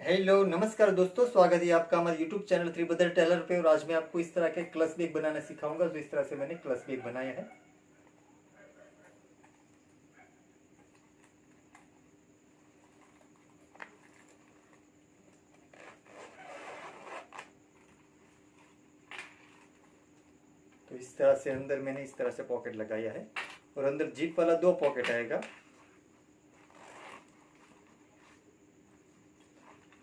Hello नमस्कार दोस्तों, स्वागत है आपका हमारे यूट्यूब चैनल त्रिभद्र टेलर पे। और आज मैं आपको इस तरह के क्लच बैग बनाना सिखाऊंगा। जो इस तरह से मैंने क्लच बैग बनाया है। तो इस तरह से अंदर मैंने इस तरह से पॉकेट लगाया है और अंदर जिप वाला 2 पॉकेट आएगा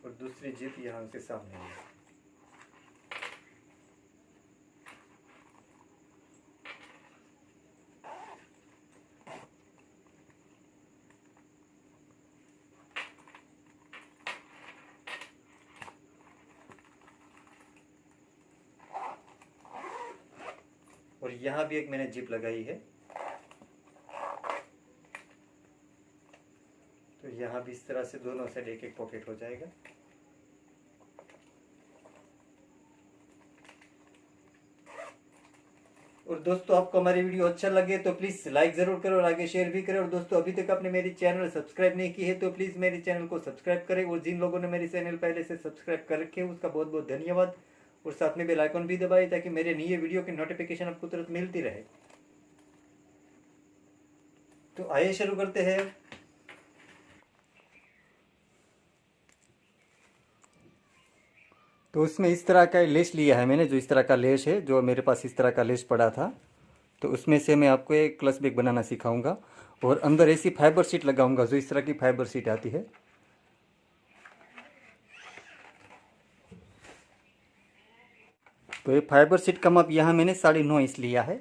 और दूसरी जिप यहाँ से सामने आएगी। और यहाँ भी एक मैंने जिप लगाई है, तो यहाँ भी इस तरह से दोनों साइड एक एक पॉकेट हो जाएगा। और दोस्तों, आपको हमारी वीडियो अच्छा लगे तो प्लीज़ लाइक ज़रूर करो और आगे शेयर भी करें। और दोस्तों, अभी तक आपने मेरी चैनल सब्सक्राइब नहीं की है तो प्लीज़ मेरे चैनल को सब्सक्राइब करें। और जिन लोगों ने मेरी चैनल पहले से सब्सक्राइब कर रखे हैं उसका बहुत बहुत धन्यवाद। और साथ में बेल आइकन भी दबाएं ताकि मेरे नए वीडियो की नोटिफिकेशन आपको तुरंत मिलती रहे। तो आइए शुरू करते हैं। तो उसमें इस तरह का लेस लिया है मैंने, जो इस तरह का लेस है, जो मेरे पास इस तरह का लेस पड़ा था। तो उसमें से मैं आपको एक क्लच बैग बनाना सिखाऊंगा और अंदर ऐसी फाइबर शीट लगाऊंगा, जो इस तरह की फाइबर शीट आती है। तो ये फाइबर शीट का माप यहाँ मैंने 9.5 इंच लिया है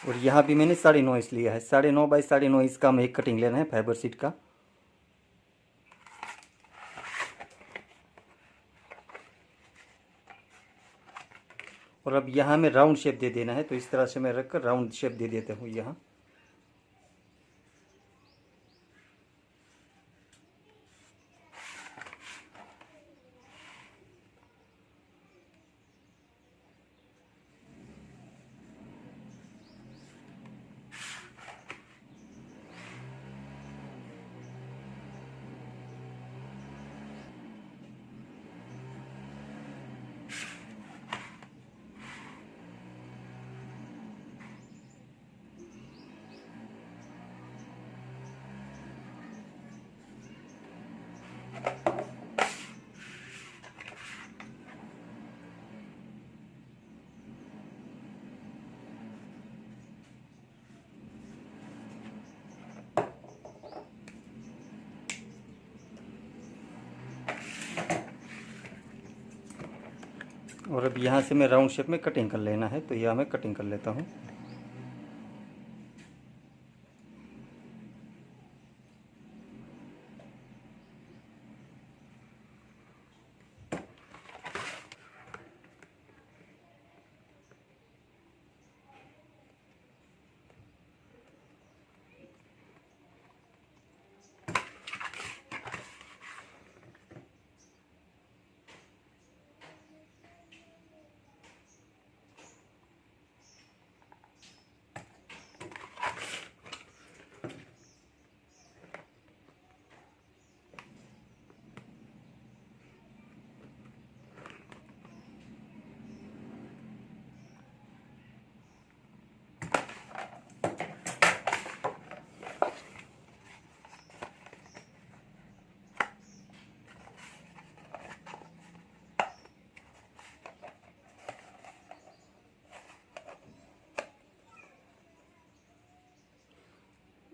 और यहाँ भी मैंने 9.5 इंच लिया है। 9.5 बाई 9.5 इंच का हमें एक कटिंग लेना है फाइबर शीट का। और अब यहाँ में राउंड शेप दे देना है, तो इस तरह से मैं रखकर राउंड शेप दे देता हूँ यहाँ। और अब यहाँ से मैं राउंड शेप में कटिंग कर लेना है, तो यहाँ मैं कटिंग कर लेता हूँ।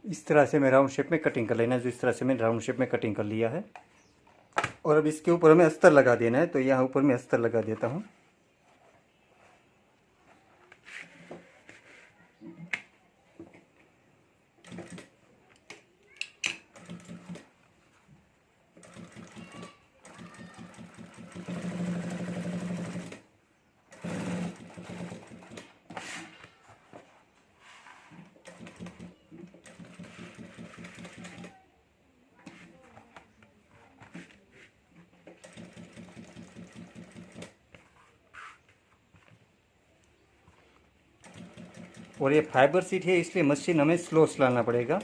इस तरह से मैं राउंड शेप में कटिंग कर लेना है, जो इस तरह से मैं राउंड शेप में कटिंग कर लिया है। और अब इसके ऊपर हमें अस्तर लगा देना है, तो यहाँ ऊपर मैं अस्तर लगा देता हूँ। और ये फाइबर शीट है, इसलिए मशीन हमें स्लो चलाना पड़ेगा।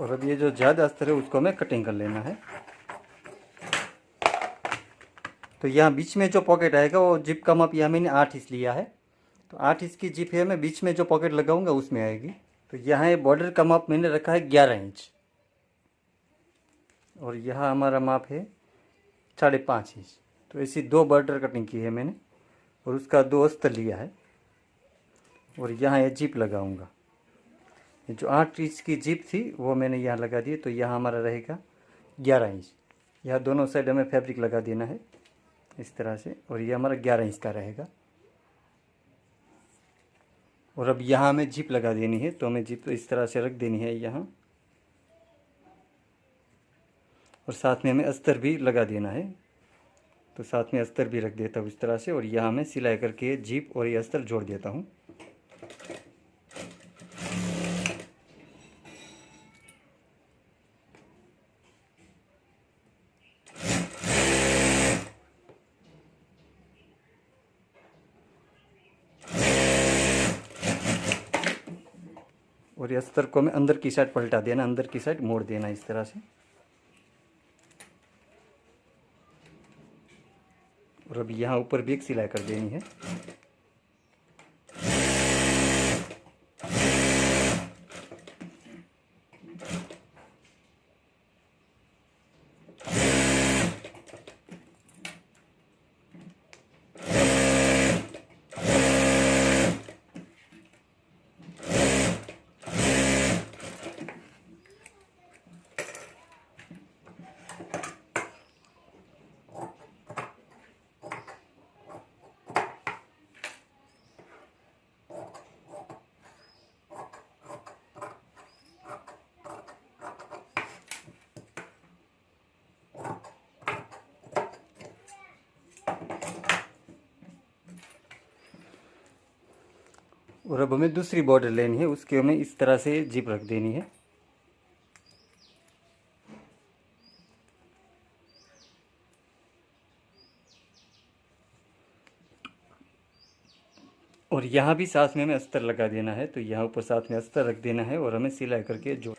और अब ये जो ज़्यादा अस्तर है उसको हमें कटिंग कर लेना है। तो यहाँ बीच में जो पॉकेट आएगा वो जिप का माप यहाँ मैंने 8 इंच लिया है, तो 8 इंच की जिप है, मैं बीच में जो पॉकेट लगाऊंगा उसमें आएगी। तो यहाँ ये बॉर्डर का माप मैंने रखा है 11 इंच, और यहाँ हमारा माप है 5.5 इंच। तो ऐसी 2 बॉर्डर कटिंग की है मैंने, और उसका 2 अस्तर लिया है, और यहाँ ये जिप लगाऊंगा। ये जो 8 इंच की जिप थी वो मैंने यहाँ लगा दी, तो यहाँ हमारा रहेगा 11 इंच। यहाँ दोनों साइड हमें फैब्रिक लगा देना है इस तरह से, और ये हमारा 11 इंच का रहेगा। और अब यहाँ हमें जिप लगा देनी है, तो हमें जिप इस तरह से रख देनी है यहाँ, और साथ में हमें अस्तर भी लगा देना है। तो साथ में अस्तर भी रख देता हूँ इस तरह से, और यहाँ मैं सिलाई करके जिप और ये अस्तर जोड़ देता हूँ। और ये अस्तर को हमें अंदर की साइड पलटा देना, अंदर की साइड मोड़ देना इस तरह से। और अब यहाँ ऊपर भी एक सिलाई कर देनी है। और अब हमें दूसरी बॉर्डर लेनी है, उसके हमें इस तरह से जिप रख देनी है। और यहाँ भी साथ में हमें अस्तर लगा देना है, तो यहाँ ऊपर साथ में अस्तर रख देना है, और हमें सिलाई करके जोड़।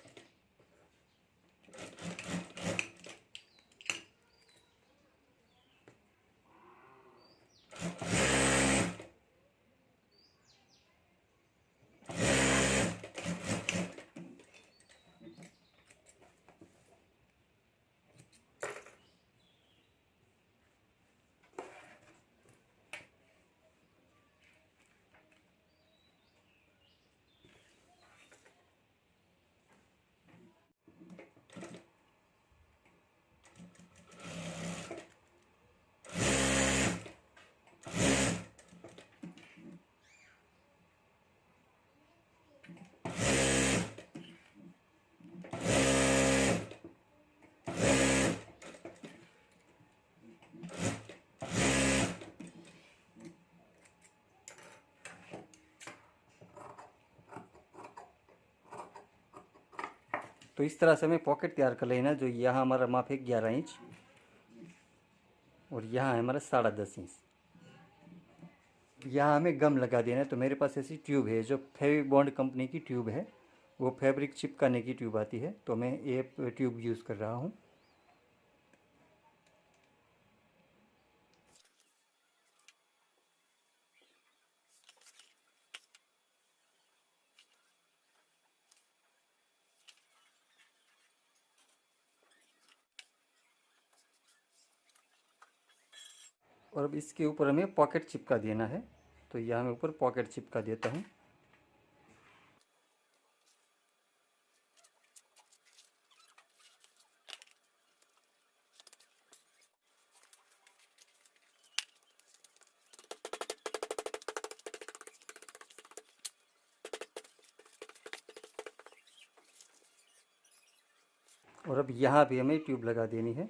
तो इस तरह से हमें पॉकेट तैयार कर लेना, जो यहाँ हमारा माप है 11 इंच, और यहाँ है हमारा 10.5 इंच। यहाँ हमें गम लगा देना है। तो मेरे पास ऐसी ट्यूब है, जो फेविबॉन्ड कंपनी की ट्यूब है, वो फैब्रिक चिपकाने की ट्यूब आती है, तो मैं ये ट्यूब यूज़ कर रहा हूँ। और अब इसके ऊपर हमें पॉकेट चिपका देना है, तो यहाँ मैं ऊपर पॉकेट चिपका देता हूँ। और अब यहाँ भी हमें ट्यूब लगा देनी है।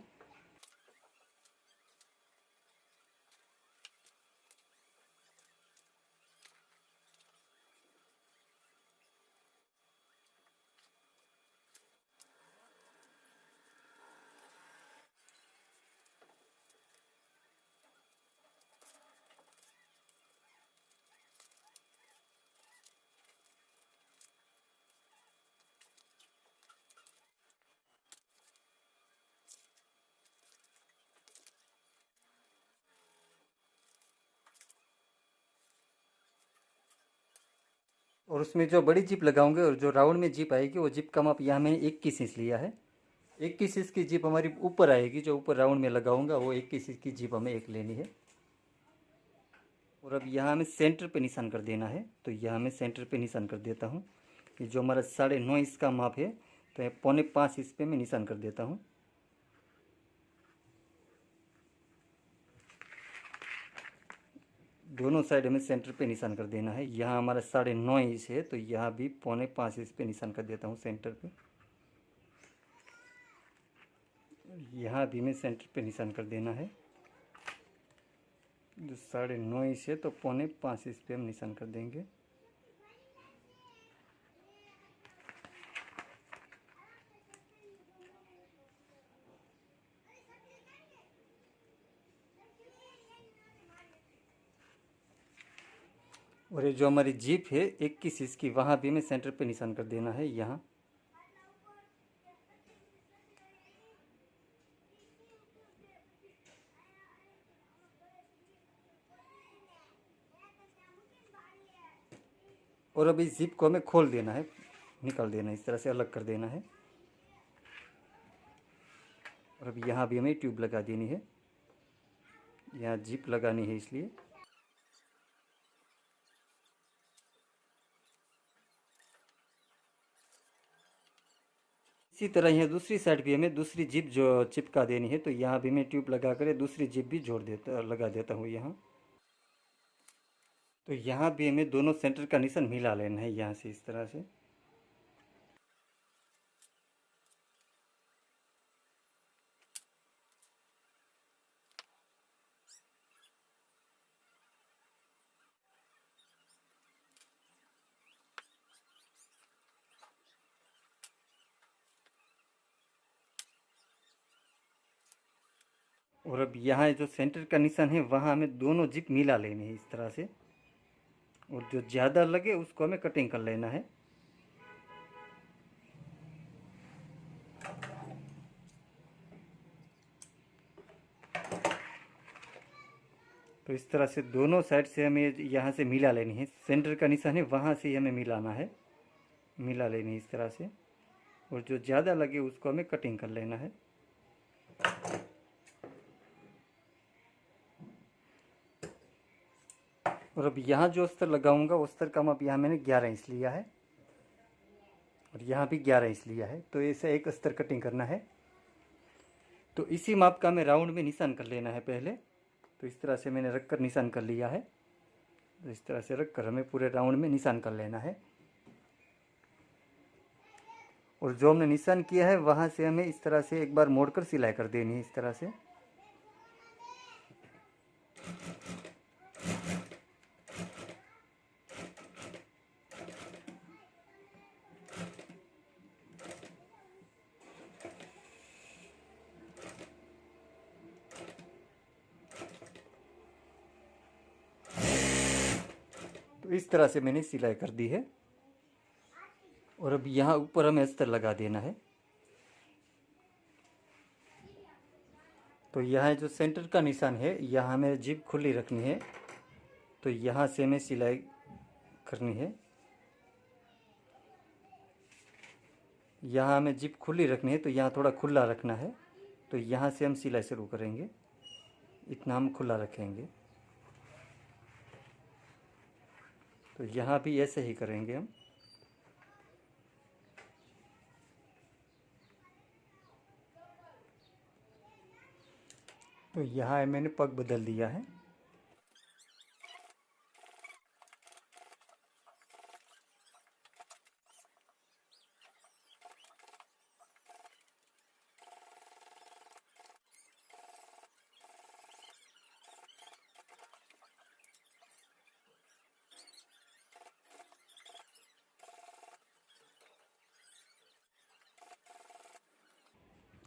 और उसमें जो बड़ी जिप लगाऊंगे और जो राउंड में जिप आएगी वो जिप का माप यहाँ मैंने 21 इंच लिया है। 21 इंच की जिप हमारी ऊपर आएगी, जो ऊपर राउंड में लगाऊंगा वो 21 इंच की जिप हमें एक लेनी है। और अब यहाँ हमें सेंटर पे निशान कर देना है, तो यहाँ मैं सेंटर पे निशान कर देता हूँ। कि जो हमारा 9.5 इंच का माप है तो 4.5 इंच पे मैं निशान कर देता हूँ। दोनों साइड हमें सेंटर पे निशान कर देना है। यहाँ हमारा 9.5 इंच है तो यहाँ भी 4.5 इंच पे निशान कर देता हूँ सेंटर पे। यहाँ भी मैं सेंटर पे निशान कर देना है। जो 9.5 इंच है तो 4.5 इंच पे हम निशान कर देंगे। और ये जो हमारी जीप है 21 इंच की, वहाँ भी हमें सेंटर पे निशान कर देना है यहाँ। और अब इस जिप को हमें खोल देना है, निकाल देना है, इस तरह से अलग कर देना है। और अब यहाँ भी हमें ट्यूब लगा देनी है, यहाँ जिप लगानी है इसलिए। इसी तरह यहाँ दूसरी साइड भी हमें दूसरी जिप जो चिपका देनी है, तो यहाँ भी मैं ट्यूब लगा कर दूसरी जिप भी लगा देता हूँ यहाँ। तो यहाँ भी हमें दोनों सेंटर का निशान मिला लेना है यहाँ से, इस तरह से। और अब यहाँ जो सेंटर का निशान है वहाँ हमें दोनों जिप मिला लेनी है इस तरह से। और जो ज़्यादा लगे उसको हमें कटिंग कर लेना है। तो इस तरह से दोनों साइड से हमें यहाँ से मिला लेनी है। सेंटर का निशान है वहाँ से हमें मिलाना है, मिला लेनी है इस तरह से। और जो ज़्यादा लगे उसको हमें कटिंग कर लेना है। और अब यहाँ जो अस्तर लगाऊंगा उस अस्तर का माप यहाँ मैंने 11 इंच लिया है और यहाँ भी 11 इंच लिया है। तो ऐसे एक अस्तर कटिंग करना है। तो इसी माप का हमें राउंड में निशान कर लेना है पहले। तो इस तरह से मैंने रख कर निशान कर लिया है। तो इस तरह से रख कर हमें पूरे राउंड में निशान कर लेना है। और जो हमने निशान किया है वहाँ से हमें इस तरह से एक बार मोड़कर सिलाई कर देनी है, इस तरह से। तो इस तरह से मैंने सिलाई कर दी है। और अब यहाँ ऊपर हमें अस्तर लगा देना है। तो यहाँ जो सेंटर का निशान है यहाँ हमें जिप खुली रखनी है, तो यहाँ से हमें सिलाई करनी है। यहाँ हमें जिप खुली रखनी है तो यहाँ थोड़ा खुला रखना है। तो यहाँ से हम सिलाई शुरू करेंगे, इतना हम खुला रखेंगे। तो यहाँ भी ऐसे ही करेंगे हम। तो यहाँ मैंने पग बदल दिया है।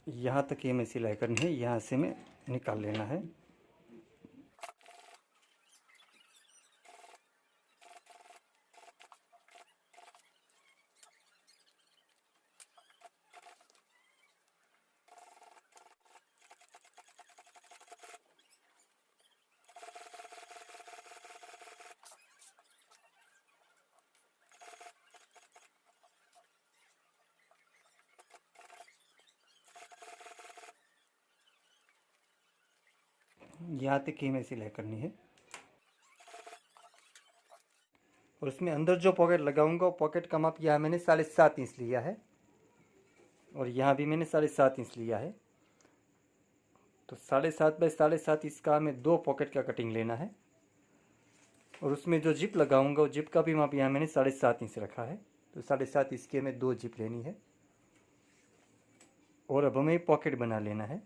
यहाँ तक ये हमें सिलाई करनी है, यहाँ से हमें निकाल लेना है। यहाँ तक ही हमें सिलाई करनी है। और उसमें अंदर जो पॉकेट लगाऊंगा वो पॉकेट का माप यहाँ मैंने 7.5 इंच लिया है और यहाँ भी मैंने 7.5 इंच लिया है। तो 7.5 बाई 7.5 इसका हमें 2 पॉकेट का कटिंग लेना है। और उसमें जो जिप लगाऊंगा वो जिप का भी माप यहाँ मैंने 7.5 इंच रखा है। तो 7.5 इसकी हमें 2 जिप लेनी है। और अब हमें पॉकेट बना लेना है।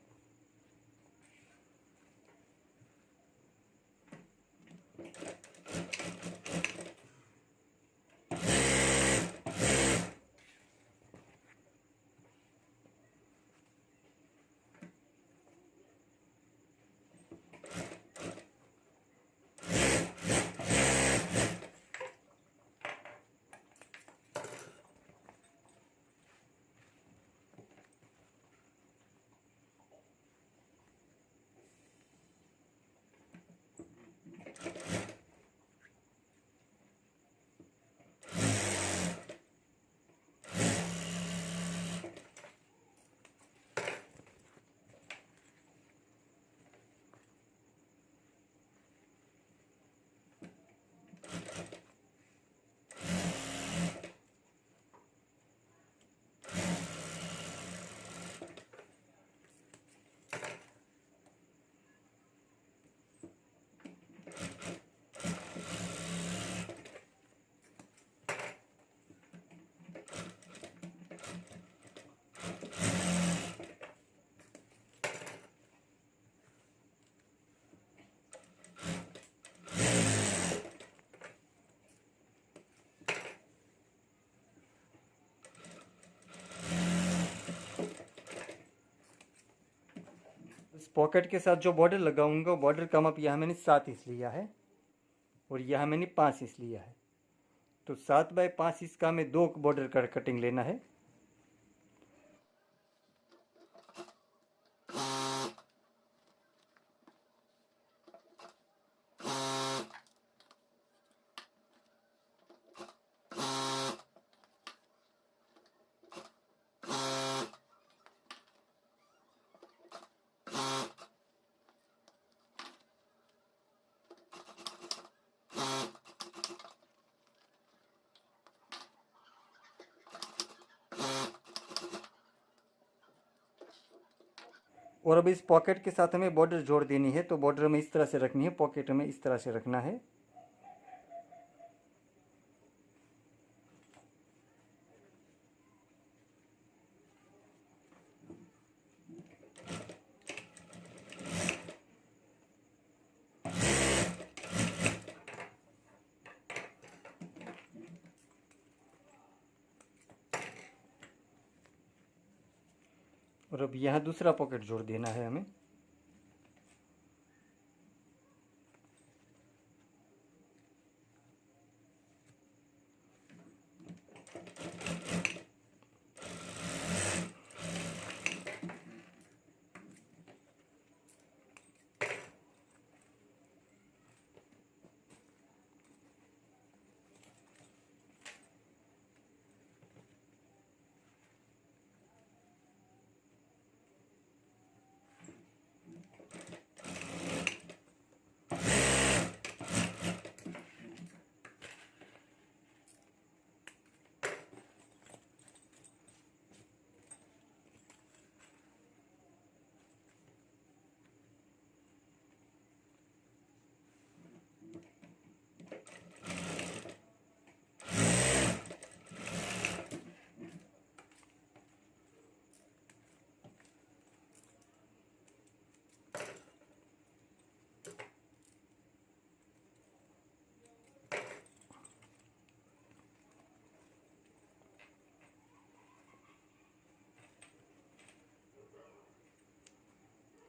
इस पॉकेट के साथ जो बॉर्डर लगाऊंगा बॉर्डर का माप यहाँ मैंने 7 इंच लिया है और यहाँ मैंने 5 इंच लिया है। तो 7 बाई 5 इसका हमें 2 बॉर्डर का कटिंग लेना है। और अब इस पॉकेट के साथ हमें बॉर्डर जोड़ देनी है। तो बॉर्डर हमें इस तरह से रखनी है, पॉकेट हमें इस तरह से रखना है। और अब यहाँ दूसरा पॉकेट जोड़ देना है हमें।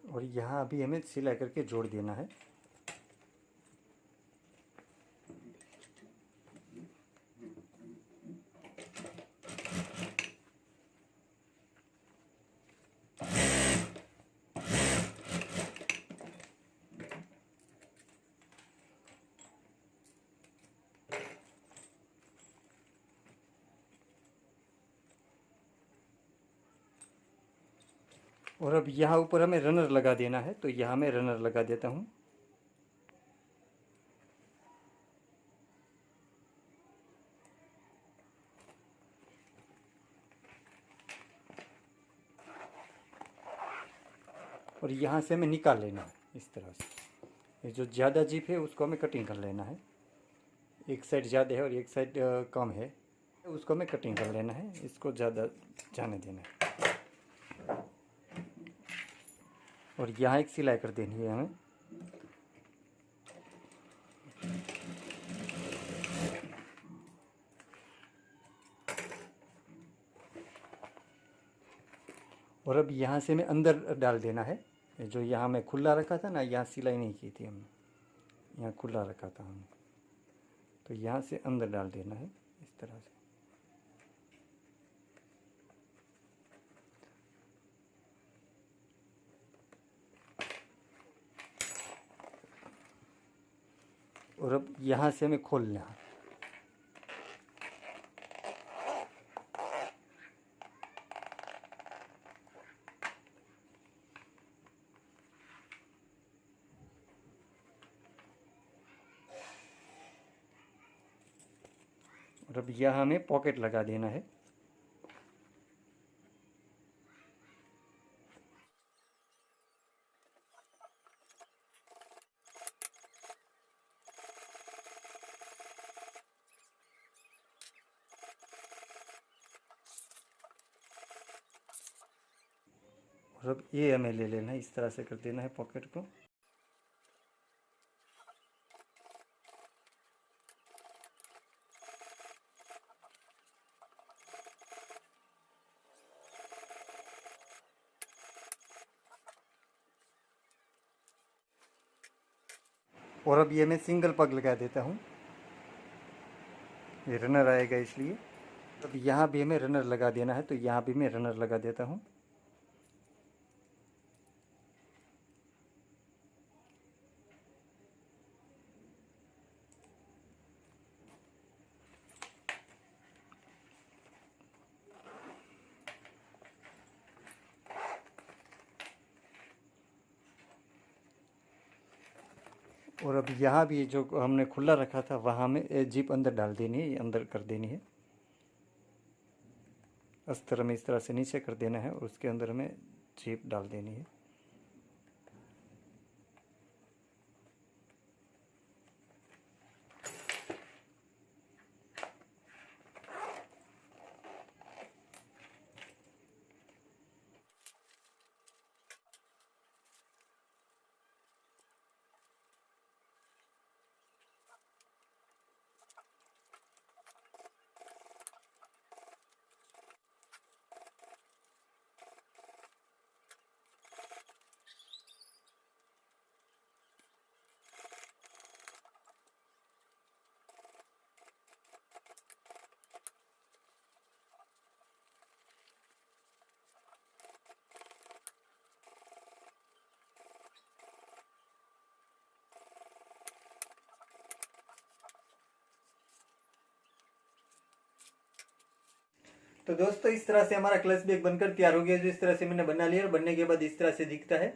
और यहाँ अभी हमें सिलाई करके जोड़ देना है। और अब यहाँ ऊपर हमें रनर लगा देना है, तो यहाँ मैं रनर लगा देता हूँ। और यहाँ से हमें निकाल लेना है इस तरह से। ये जो ज़्यादा जिप है उसको हमें कटिंग कर लेना है। एक साइड ज़्यादा है और एक साइड कम है, उसको हमें कटिंग कर लेना है। इसको ज़्यादा जाने देना है और यहाँ एक सिलाई कर देनी है हमें। और अब यहाँ से हमें अंदर डाल देना है। जो यहाँ मैं खुला रखा था ना, यहाँ सिलाई नहीं की थी हमने, यहाँ खुला रखा था हमने, तो यहाँ से अंदर डाल देना है इस तरह से। और अब यहाँ से हमें खोलना है। और अब यहाँ हमें पॉकेट लगा देना है। और अब ये हमें ले लेना है, इस तरह से कर देना है पॉकेट को। और अब ये मैं सिंगल पग लगा देता हूँ, ये रनर आएगा इसलिए। अब यहाँ भी हमें रनर लगा देना है, तो यहाँ भी मैं रनर लगा देता हूँ। और अब यहाँ भी जो हमने खुला रखा था वहाँ में जिप अंदर डाल देनी है, अंदर कर देनी है। अस्तर में इस तरह से नीचे कर देना है और उसके अंदर हमें जिप डाल देनी है। तो दोस्तों इस तरह से हमारा क्लच बैग बनकर तैयार हो गया, जो इस तरह से मैंने बना लिया और बनने के बाद इस तरह से दिखता है।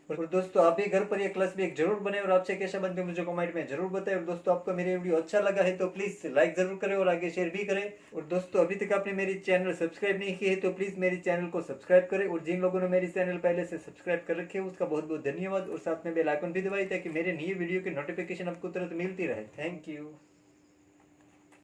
और दोस्तों आप भी घर पर ये क्लच बैग जरूर बनाए और आपसे कैसा बनते हैं मुझे कमेंट में जरूर बताएं। और दोस्तों आपको मेरी वीडियो अच्छा लगा है तो प्लीज लाइक जरूर करें और आगे शेयर भी करें। और दोस्तों अभी तक आपने मेरी चैनल सब्सक्राइब नहीं की है तो प्लीज मेरी चैनल को सब्सक्राइब करें। और जिन लोगों ने मेरी चैनल पहले से सब्सक्राइब कर रखे है उसका बहुत बहुत धन्यवाद। और साथ में बेल आइकन भी दबाएं ताकि मेरे नई वीडियो की नोटिफिकेशन आपको तुरंत मिलती रहे। Thank you.